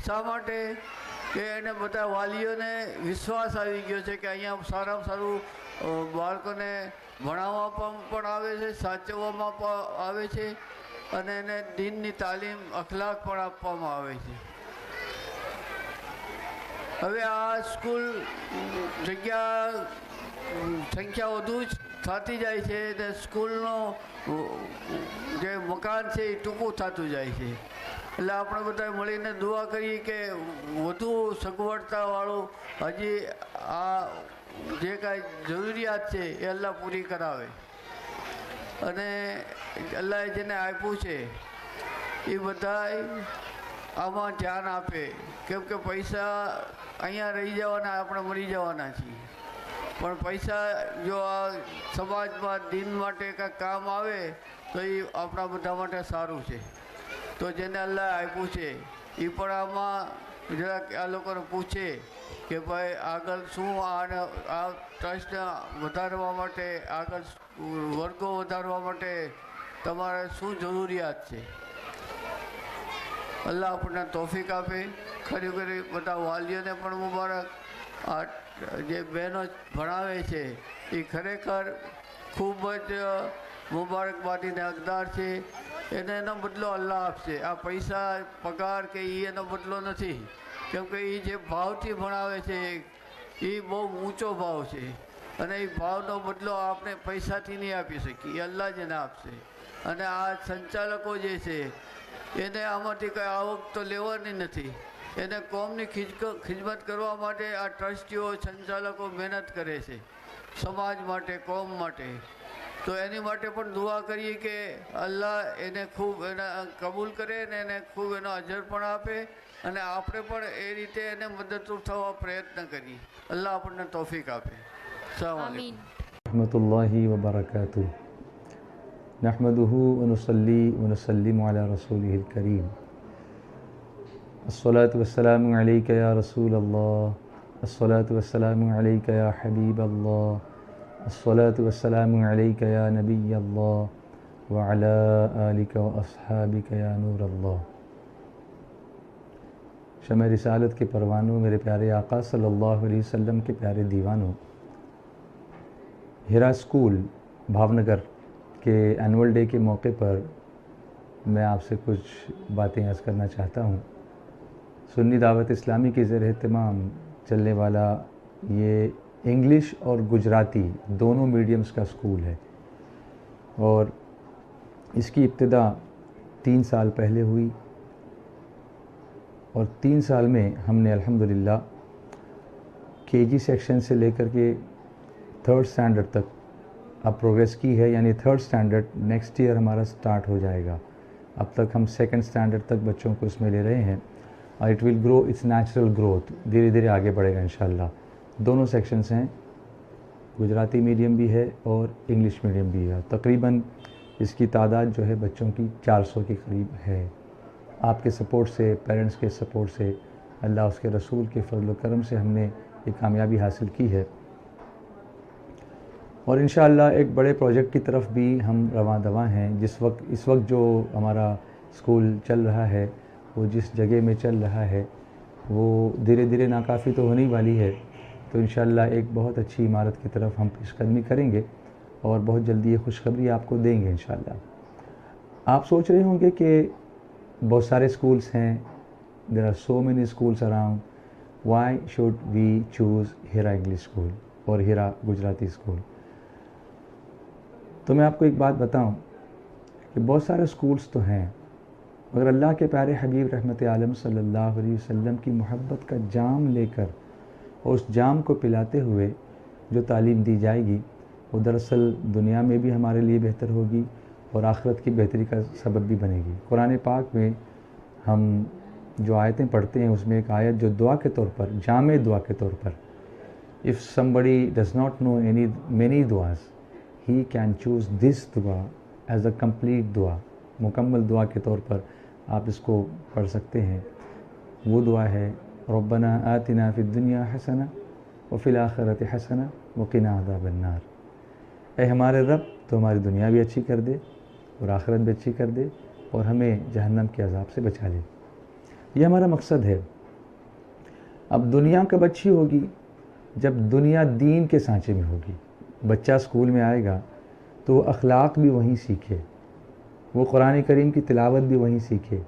શા માટે કે એને બધા વાલીઓને વિશ્વાસ આવી ગયો છે કે અહીંયા સારામાં સારું બાળકોને ભણાવવામાં પણ આવે છે, સાચવવામાં પણ આવે છે અને એને દીનની તાલીમ, અખલાક પણ આપવામાં આવે છે. હવે આ સ્કૂલ સંખ્યા વધુ જ થતી જાય છે અને સ્કૂલનો જે મકાન છે એ ટૂંકું થતું જાય છે. એટલે આપણે બધા મળીને દુઆ કરીએ કે વધુ સગવડતાવાળું હજી આ જે કાંઈ જરૂરિયાત છે એ અલ્લાહ પૂરી કરાવે. અને અલ્લાહે જેને આપ્યું છે એ બધાય આમાં ધ્યાન આપે, કેમ કે પૈસા અહીંયા રહી જવાના, આપણે મરી જવાના છીએ. પણ પૈસા જો આ સમાજમાં દિન માટે કાંઈક કામ આવે તો એ આપણા બધા માટે સારું છે. તો જેને અલ્લાહ આપ્યું છે એ પણ આમાં જરાક આ લોકોને પૂછે કે ભાઈ આગળ શું આ ટ્રસ્ટને વધારવા માટે, આગળ વર્ગો વધારવા માટે તમારે શું જરૂરિયાત છે. અલ્લાહ આપણને તોફીક આપે. ખરેખર બધા વાલીઓને પણ મુબારક. આ જે બહેનો ભણાવે છે એ ખરેખર ખૂબ જ મુબારકબાદીને હકદાર છે. એને એનો બદલો અલ્લાહ આપશે. આ પૈસા પગાર કે એ એનો બદલો નથી, કેમ કે એ જે ભાવથી ભણાવે છે એ બહુ ઊંચો ભાવ છે અને એ ભાવનો બદલો આપણે પૈસાથી નહીં આપી શકીએ, એ અલ્લાહ જ એને આપશે. અને આ સંચાલકો જે છે એને આમાંથી કંઈ આવક તો લેવાની નથી. એને કોમની ખિદમત કરવા માટે આ ટ્રસ્ટીઓ સંચાલકો મહેનત કરે છે, સમાજ માટે, કોમ માટે. તો એની માટે પણ દુઆ કરીએ કે અલ્લાહ એને ખૂબ એના કબૂલ કરે ને એને ખૂબ એનો અજર પણ આપે અને આપણે પણ એ રીતે એને મદદરૂપ થવા પ્રયત્ન કરીએ. અલ્લાહ આપણને તૌફીક આપે. આમીન. रहमतुल्लाहि व बरकातुहू. नहमदुहू व नुसल्ली व नुसल्लिमु अला रसूलिहिल करीम. अस्सलातु वस्सलामु अलैका या रसूल अल्लाह. अस्सलातु वस्सलामु अलैका या हबीब अल्लाह. अस्सलातु वस्सलामु अलैका या नबी अल्लाह व अला आलिका व अस्हाबिका या नूर अल्लाह. शम्ए रिसालत के परवानों, मेरे प्यारे आका सल्लल्लाहु अलैहि वसल्लम के प्यारे दीवानों, हिरा स्कूल भावनगर के एनुअल डे के मौके पर मैं आपसे कुछ बातें अर्ज़ करना चाहता हूँ. सुन्नी दावत इस्लामी के ज़ेर एहतमाम चलने वाला ये इंग्लिश और गुजराती दोनों मीडियम्स का स्कूल है और इसकी इब्तिदा 3 साल पहले हुई और 3 साल में हमने अल्हम्दुलिल्लाह केजी सेक्शन से लेकर के 3rd स्टैंडर्ड तक अब प्रोग्रेस की है. यानी 3rd स्टैंडर्ड नेक्स्ट ईयर हमारा स्टार्ट हो जाएगा. अब तक हम 2nd स्टैंडर्ड तक बच्चों को इसमें ले रहे हैं और it will grow it's natural growth. धीरे धीरे आगे बढ़ेगा इंशाल्लाह. दोनों सेक्शंस हैं, गुजराती मीडियम भी है और इंग्लिश मीडियम भी है. तकरीबन इसकी तादाद जो है बच्चों की 400 के करीब है. आपके सपोर्ट से, पेरेंट्स के सपोर्ट से, अल्लाह उसके रसूल के फजल करम से हमने ये कामयाबी हासिल की है और इंशाअल्लाह एक बड़े प्रोजेक्ट की तरफ भी हम रवां दवां हैं. इस वक्त जो हमारा स्कूल चल रहा है, वो जिस जगह में चल रहा है वो धीरे धीरे नाकाफ़ी तो होने वाली है. तो इंशाअल्लाह एक बहुत अच्छी इमारत की तरफ हम पेशकदमी करेंगे और बहुत जल्दी ये खुशखबरी आपको देंगे इंशाअल्लाह. आप सोच रहे होंगे कि बहुत सारे स्कूल्स हैं, there are so many schools around, why should we choose Hira English school और हिरा गुजराती स्कूल. तो मैं आपको एक बात बताऊं कि बहुत सारे स्कूल्स तो हैं, मगर अल्लाह के प्यारे हबीब रहमत आलम सल्लल्लाहु अलैहि वसल्लम की मोहब्बत का जाम लेकर और उस जाम को पिलाते हुए जो तालीम दी जाएगी वो दरअसल दुनिया में भी हमारे लिए बेहतर होगी और आखिरत की बेहतरी का सबब भी बनेगी. कुरान पाक में हम जो आयतें पढ़ते हैं उसमें एक आयत जो दुआ के तौर पर, जामे दुआ के तौर पर, if somebody does not know any many दुआज़ ही कैन चूज़ दिस दुआ एज अ कंप्लीट दुआ, मुकम्मल दुआ के तौर पर आप इसको पढ़ सकते हैं. वो दुआ है रब्बना आतिना फ़िद दुनिया हसना व फ़िल आखिरति हसना व क़िना अज़ाबन नार. ऐ हमारे रब, तो हमारी दुनिया भी अच्छी कर दे और आखिरत भी अच्छी कर दे और हमें जहन्नम के अज़ाब से बचा ले. ये हमारा मकसद है. अब दुनिया कब अच्छी होगी? जब दुनिया दीन के सांचे में होगी. बच्चा स्कूल में आएगा तो अखलाक भी वहीं सीखे, वो कुरान करीम की तिलावत भी वहीं सीखे,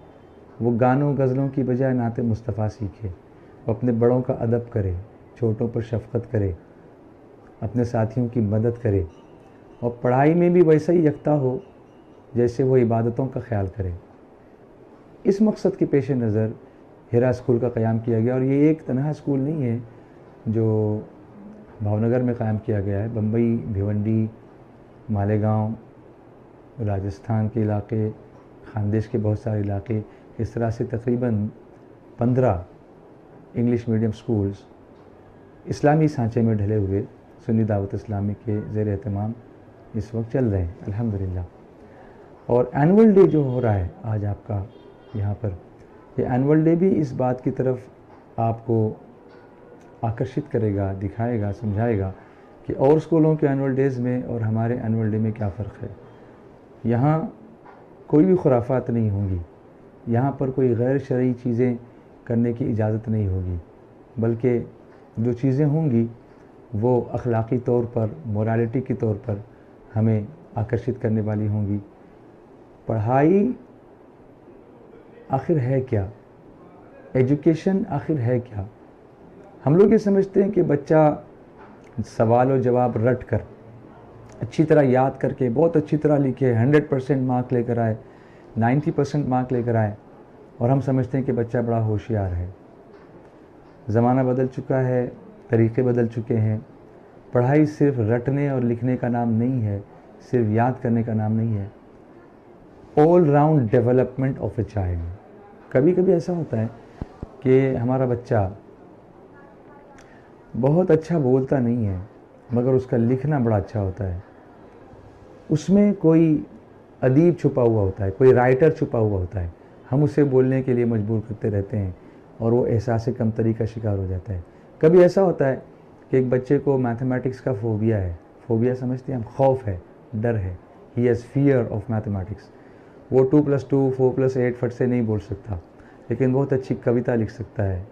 वो गानों गज़लों की बजाय नाते मुस्तफ़ा सीखे, वो अपने बड़ों का अदब करे, छोटों पर शफ़क़त करे, अपने साथियों की मदद करे और पढ़ाई में भी वैसा ही यकता हो जैसे वो इबादतों का ख्याल करे. इस मकसद के पेश नज़र हिरा स्कूल का क़याम किया गया और ये एक तनहा स्कूल नहीं है जो भावनगर में क़ायम किया गया है. बम्बई, भिवंडी, मालेगांव, राजस्थान के इलाके, खानदेश के बहुत सारे इलाके, इस तरह से तकरीबन 15 इंग्लिश मीडियम स्कूल्स इस्लामी सांचे में ढले हुए सुन्नी दावत इस्लामी के ज़ेर एहतमाम इस वक्त चल रहे हैं अल्हम्दुलिल्लाह। और एनुअल डे जो हो रहा है आज आपका यहाँ पर, ये एनुअल डे भी इस बात की तरफ आपको आकर्षित करेगा, दिखाएगा, समझाएगा कि और स्कूलों के एनुअल डेज़ में और हमारे एनुअल डे में क्या फ़र्क है। यहाँ कोई भी खुराफात नहीं होंगी, यहाँ पर कोई गैर शरई चीज़ें करने की इजाज़त नहीं होगी, बल्कि जो चीज़ें होंगी वो अखलाक़ी तौर पर, मोरालिटी के तौर पर हमें आकर्षित करने वाली होंगी। पढ़ाई आखिर है क्या, एजुकेशन आखिर है क्या। हम लोग ये समझते हैं कि बच्चा सवाल और जवाब रट कर अच्छी तरह याद करके बहुत अच्छी तरह लिखे, 100% मार्क लेकर आए, 90% मार्क लेकर आए, और हम समझते हैं कि बच्चा बड़ा होशियार है। ज़माना बदल चुका है, तरीक़े बदल चुके हैं। पढ़ाई सिर्फ रटने और लिखने का नाम नहीं है, सिर्फ याद करने का नाम नहीं है। All round development of a child. कभी कभी ऐसा होता है कि हमारा बच्चा बहुत अच्छा बोलता नहीं है मगर उसका लिखना बड़ा अच्छा होता है। उसमें कोई अदीब छुपा हुआ होता है, कोई राइटर छुपा हुआ होता है। हम उसे बोलने के लिए मजबूर करते रहते हैं और वो एहसास कमतरी का शिकार हो जाता है। कभी ऐसा होता है कि एक बच्चे को मैथमेटिक्स का फोबिया है। फोबिया समझते हैं हम, खौफ है, डर है। He has fear of mathematics. वो 2+2 4+8 फट से नहीं बोल सकता, लेकिन बहुत अच्छी कविता लिख सकता है,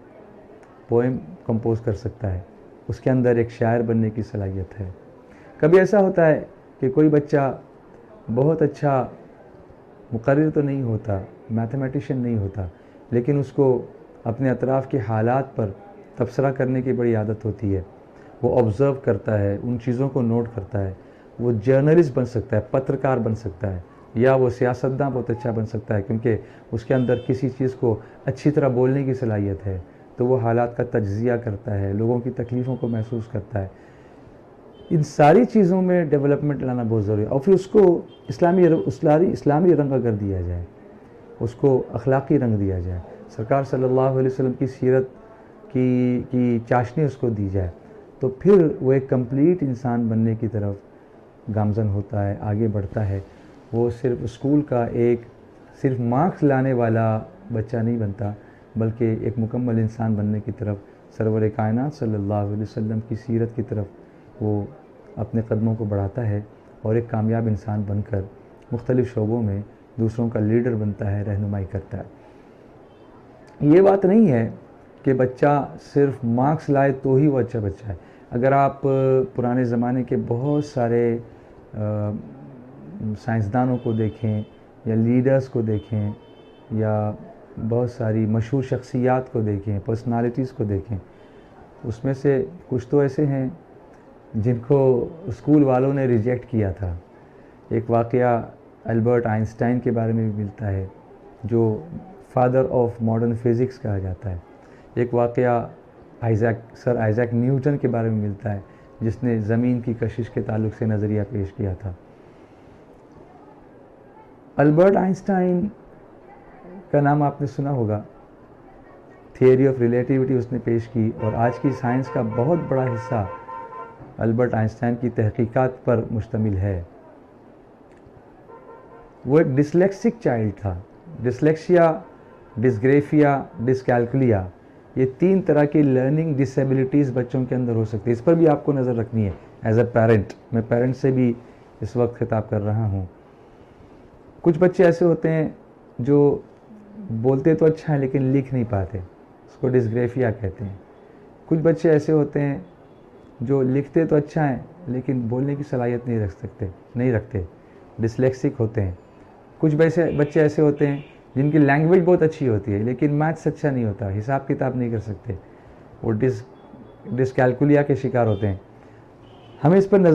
पोएम कंपोज कर सकता है। उसके अंदर एक शायर बनने की सलाहियत है। कभी ऐसा होता है कि कोई बच्चा बहुत अच्छा मुकर्रिर तो नहीं होता, मैथमेटिशियन नहीं होता, लेकिन उसको अपने अतराफ़ के हालात पर तबसरा करने की बड़ी आदत होती है। वो ऑब्ज़र्व करता है, उन चीज़ों को नोट करता है। वो जर्नलिस्ट बन सकता है, पत्रकार बन सकता है, या वो सियासतदान बहुत अच्छा बन सकता है, क्योंकि उसके अंदर किसी चीज़ को अच्छी तरह बोलने की सलाहियत है। तो वो हालात का तज्ज़िया करता है, लोगों की तकलीफ़ों को महसूस करता है। इन सारी चीज़ों में डेवलपमेंट लाना बहुत ज़रूरी है। और फिर उसको इस्लामी रंग अगर दिया जाए, उसको अखलाक़ी रंग दिया जाए, सरकार सल्लल्लाहु अलैहि वसल्लम की सीरत की चाशनी उसको दी जाए, तो फिर वो एक कंप्लीट इंसान बनने की तरफ गामज़न होता है, आगे बढ़ता है। वो सिर्फ स्कूल का एक सिर्फ मार्क्स लाने वाला बच्चा नहीं बनता, बल्कि एक मुकम्मल इंसान बनने की तरफ, सरवर कायनात सल्लल्लाहु अलैहि वसल्लम की सीरत की तरफ वो अपने कदमों को बढ़ाता है और एक कामयाब इंसान बनकर मुख्तलिफ़ शोबों में दूसरों का लीडर बनता है, रहनुमाई करता है। ये बात नहीं है कि बच्चा सिर्फ मार्क्स लाए तो ही वो अच्छा बच्चा है। अगर आप पुराने ज़माने के बहुत सारे साइंसदानों को देखें या लीडर्स को देखें या बहुत सारी मशहूर शख्सियात को देखें, पर्सनालिटीज़ को देखें, उसमें से कुछ तो ऐसे हैं जिनको स्कूल वालों ने रिजेक्ट किया था। एक वाक़या अल्बर्ट आइंस्टाइन के बारे में भी मिलता है, जो फादर ऑफ मॉडर्न फिज़िक्स कहा जाता है। एक वाक़या सर आइज़ैक न्यूटन के बारे में मिलता है, जिसने ज़मीन की कशिश के ताल्लुक़ से नज़रिया पेश किया था। अल्बर्ट आइंस्टाइन का नाम आपने सुना होगा। थियरी ऑफ रिलेटिविटी उसने पेश की, और आज की साइंस का बहुत बड़ा हिस्सा अल्बर्ट आइंस्टाइन की तहकीकात पर मुश्तमिल है। वो एक डिसलेक्सिक चाइल्ड था। डिसलेक्सिया, डिसग्रेफिया, डिसकैल्कुलिया, ये 3 तरह की लर्निंग डिसेबिलिटीज़ बच्चों के अंदर हो सकती है। इस पर भी आपको नज़र रखनी है एज अ पेरेंट। मैं पेरेंट से भी इस वक्त खिताब कर रहा हूँ। कुछ बच्चे ऐसे होते हैं जो बोलते तो अच्छा है लेकिन लिख नहीं पाते, उसको डिसग्रेफिया कहते हैं। कुछ बच्चे ऐसे होते हैं जो लिखते तो अच्छा है लेकिन बोलने की सलाहियत नहीं रखते, डिसलेक्सिक होते हैं। कुछ बच्चे ऐसे होते हैं जिनकी लैंग्वेज बहुत अच्छी होती है लेकिन मैथ्स अच्छा नहीं होता, हिसाब किताब नहीं कर सकते, वो डिसकैल्कुलिया के शिकार होते हैं। हमें इस पर नज़र